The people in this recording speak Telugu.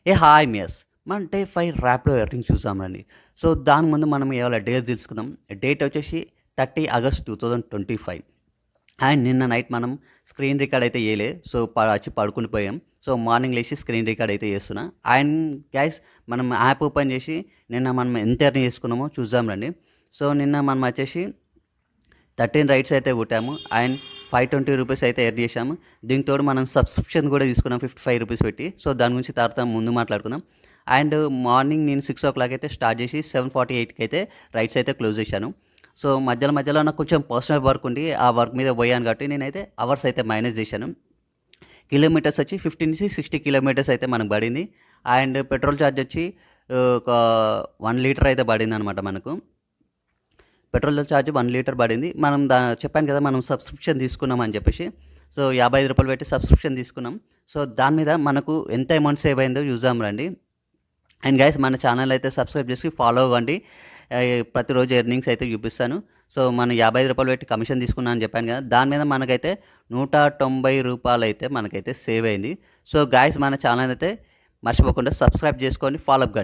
హాయ్ మియస్ మన డే 5 ర్యాపిడో ఎర్నింగ్స్ చూసామండి. సో, దాని ముందు మనం ఇవాళ డేట్ తెలుసుకుందాం. డేట్ వచ్చేసి 30 ఆగస్ట్ 2025 అండ్ నిన్న నైట్ మనం స్క్రీన్ రికార్డ్ అయితే చేయలే. సో, వచ్చి పడుకుని పోయాం. సో, మార్నింగ్ లేచి స్క్రీన్ రికార్డ్ అయితే చేస్తున్నా. అండ్ గైస్ మనం యాప్ ఓపెన్ చేసి నిన్న మనం ఎంత ఎర్న్ చేసుకున్నామో చూద్దాం రండి. సో, నిన్న మనం వచ్చేసి 13 రైడ్స్ అయితే కొట్టాము అండ్ 520 రూపీస్ అయితే ఎర్న్ చేశాము. దీనికి తోడు మనం సబ్స్క్రిప్షన్ కూడా తీసుకున్నాం 55 రూపీస్ పెట్టి. సో, దాని గురించి తర్వాత ముందు మాట్లాడుకుందాం. అండ్ మార్నింగ్ నేను 6 ఓ క్లాక్ అయితే స్టార్ట్ చేసి 7:48కి అయితే రైడ్స్ అయితే క్లోజ్ చేశాను. సో, మధ్యలో నాకు కొంచెం పర్సనల్ వర్క్ ఉండి ఆ వర్క్ మీద పోయాను కాబట్టి నేనైతే అవర్స్ అయితే మైనస్ చేశాను. కిలోమీటర్స్ వచ్చి 15-60 కిలోమీటర్స్ అయితే మనకు పడింది. అండ్ పెట్రోల్ ఛార్జ్ వచ్చి ఒక 1 లీటర్ అయితే పడిందనమాట మనకు. పెట్రోల్ ఛార్జ్ 1 లీటర్ పడింది. మనం చెప్పాను కదా మనం సబ్స్క్రిప్షన్ తీసుకున్నాం అని చెప్పేసి. సో, 55 రూపాయలు పెట్టి సబ్స్క్రిప్షన్ తీసుకున్నాం. సో, దాని మీద మనకు ఎంత అమౌంట్ సేవ్ అయిందో చూద్దాం రండి. అండ్ గైస్ మన ఛానల్ అయితే సబ్స్క్రైబ్ చేసి ఫాలో అవ్వండి. ప్రతిరోజు ఎర్నింగ్స్ అయితే చూపిస్తాను. సో, మనం 55 రూపాయలు పెట్టి కమిషన్ తీసుకున్నా అని చెప్పాను కదా, దాని మీద మనకైతే 190 రూపాయలు అయితే మనకైతే సేవ్ అయింది. సో, గైస్ మన ఛానల్ అయితే మర్చిపోకుండా సబ్స్క్రైబ్ చేసుకోండి, ఫాలో అప్ కండి.